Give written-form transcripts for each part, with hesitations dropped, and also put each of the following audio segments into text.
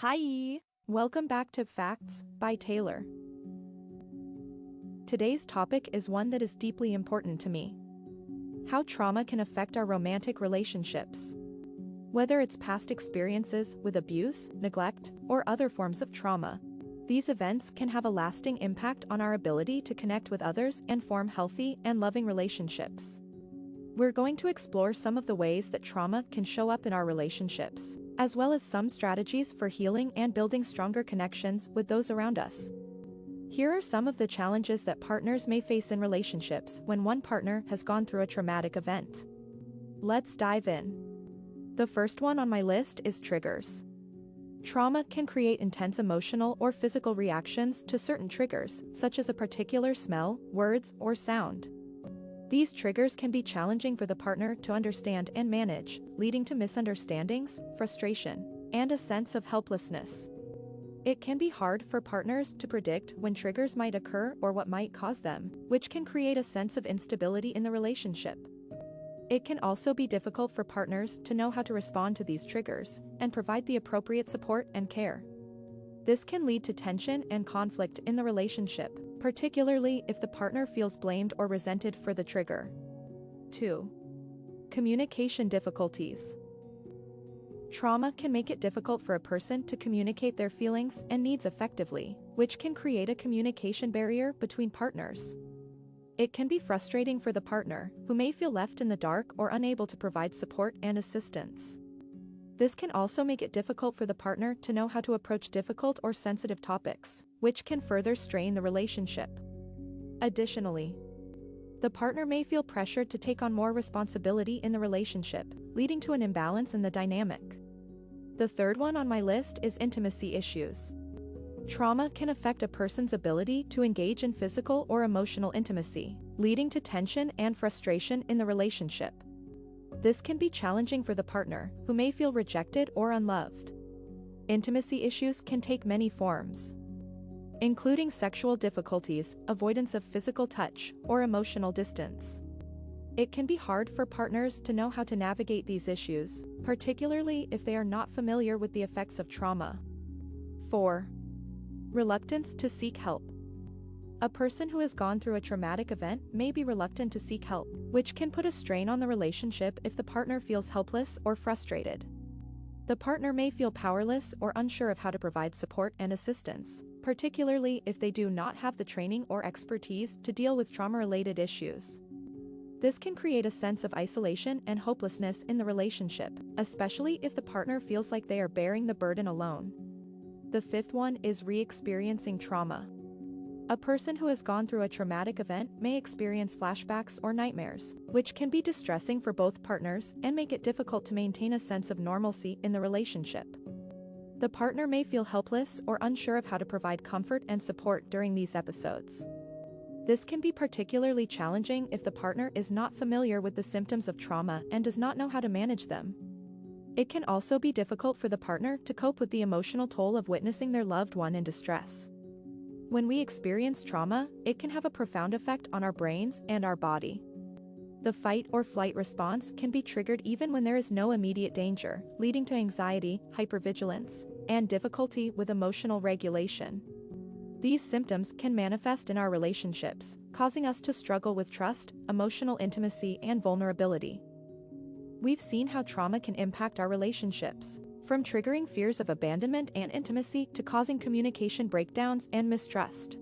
Hi! Welcome back to Facts by Taylor. Today's topic is one that is deeply important to me. How trauma can affect our romantic relationships. Whether it's past experiences with abuse, neglect, or other forms of trauma, these events can have a lasting impact on our ability to connect with others and form healthy and loving relationships. We're going to explore some of the ways that trauma can show up in our relationships, as well as some strategies for healing and building stronger connections with those around us. Here are some of the challenges that partners may face in relationships when one partner has gone through a traumatic event. Let's dive in. The first one on my list is triggers. Trauma can create intense emotional or physical reactions to certain triggers, such as a particular smell, words, or sound. These triggers can be challenging for the partner to understand and manage, leading to misunderstandings, frustration, and a sense of helplessness. It can be hard for partners to predict when triggers might occur or what might cause them, which can create a sense of instability in the relationship. It can also be difficult for partners to know how to respond to these triggers and provide the appropriate support and care. This can lead to tension and conflict in the relationship, particularly if the partner feels blamed or resented for the trigger. 2. Communication difficulties. Trauma can make it difficult for a person to communicate their feelings and needs effectively, which can create a communication barrier between partners. It can be frustrating for the partner, who may feel left in the dark or unable to provide support and assistance. This can also make it difficult for the partner to know how to approach difficult or sensitive topics, which can further strain the relationship. Additionally, the partner may feel pressured to take on more responsibility in the relationship, leading to an imbalance in the dynamic. The third one on my list is intimacy issues. Trauma can affect a person's ability to engage in physical or emotional intimacy, leading to tension and frustration in the relationship. This can be challenging for the partner, who may feel rejected or unloved. Intimacy issues can take many forms, including sexual difficulties, avoidance of physical touch, or emotional distance. It can be hard for partners to know how to navigate these issues, particularly if they are not familiar with the effects of trauma. 4. Reluctance to seek help. A person who has gone through a traumatic event may be reluctant to seek help, which can put a strain on the relationship if the partner feels helpless or frustrated. The partner may feel powerless or unsure of how to provide support and assistance, particularly if they do not have the training or expertise to deal with trauma-related issues. This can create a sense of isolation and hopelessness in the relationship, especially if the partner feels like they are bearing the burden alone. The fifth one is re-experiencing trauma. A person who has gone through a traumatic event may experience flashbacks or nightmares, which can be distressing for both partners and make it difficult to maintain a sense of normalcy in the relationship. The partner may feel helpless or unsure of how to provide comfort and support during these episodes. This can be particularly challenging if the partner is not familiar with the symptoms of trauma and does not know how to manage them. It can also be difficult for the partner to cope with the emotional toll of witnessing their loved one in distress. When we experience trauma, it can have a profound effect on our brains and our body. The fight or flight response can be triggered even when there is no immediate danger, leading to anxiety, hypervigilance, and difficulty with emotional regulation. These symptoms can manifest in our relationships, causing us to struggle with trust, emotional intimacy, and vulnerability. We've seen how trauma can impact our relationships, from triggering fears of abandonment and intimacy to causing communication breakdowns and mistrust.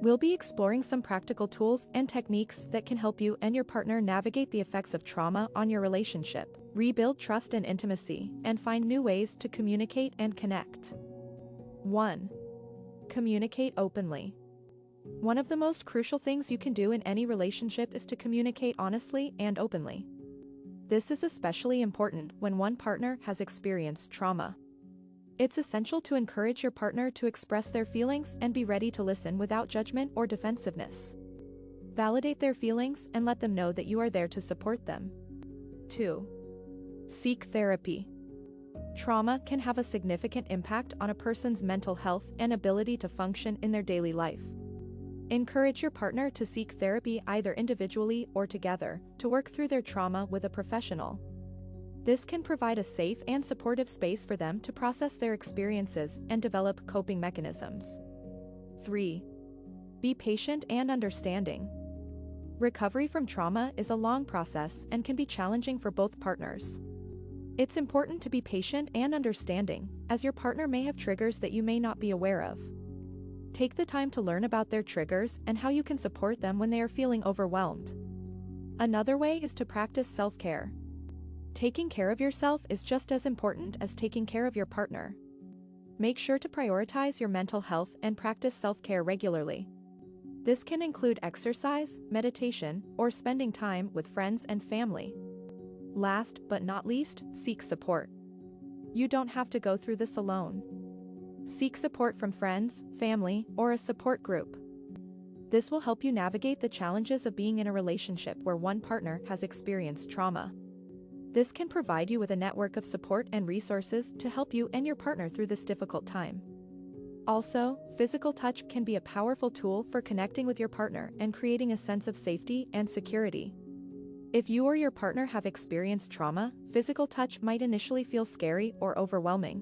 We'll be exploring some practical tools and techniques that can help you and your partner navigate the effects of trauma on your relationship, rebuild trust and intimacy, and find new ways to communicate and connect. 1. Communicate openly. One of the most crucial things you can do in any relationship is to communicate honestly and openly. This is especially important when one partner has experienced trauma. It's essential to encourage your partner to express their feelings and be ready to listen without judgment or defensiveness. Validate their feelings and let them know that you are there to support them. 2. Seek therapy. Trauma can have a significant impact on a person's mental health and ability to function in their daily life. Encourage your partner to seek therapy either individually or together to work through their trauma with a professional. This can provide a safe and supportive space for them to process their experiences and develop coping mechanisms. 3. Be patient and understanding. Recovery from trauma is a long process and can be challenging for both partners. It's important to be patient and understanding, as your partner may have triggers that you may not be aware of. Take the time to learn about their triggers and how you can support them when they are feeling overwhelmed. Another way is to practice self-care. Taking care of yourself is just as important as taking care of your partner. Make sure to prioritize your mental health and practice self-care regularly. This can include exercise, meditation, or spending time with friends and family. Last but not least, seek support. You don't have to go through this alone. Seek support from friends, family, or a support group. This will help you navigate the challenges of being in a relationship where one partner has experienced trauma. This can provide you with a network of support and resources to help you and your partner through this difficult time. Also, physical touch can be a powerful tool for connecting with your partner and creating a sense of safety and security. If you or your partner have experienced trauma, physical touch might initially feel scary or overwhelming.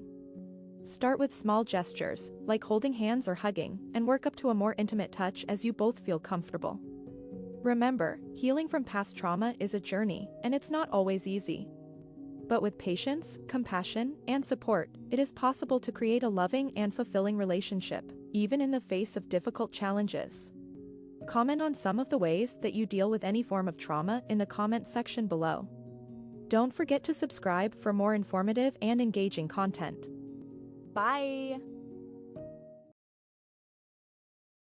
Start with small gestures, like holding hands or hugging, and work up to a more intimate touch as you both feel comfortable. Remember, healing from past trauma is a journey, and it's not always easy. But with patience, compassion, and support, it is possible to create a loving and fulfilling relationship, even in the face of difficult challenges. Comment on some of the ways that you deal with any form of trauma in the comment section below. Don't forget to subscribe for more informative and engaging content. Bye!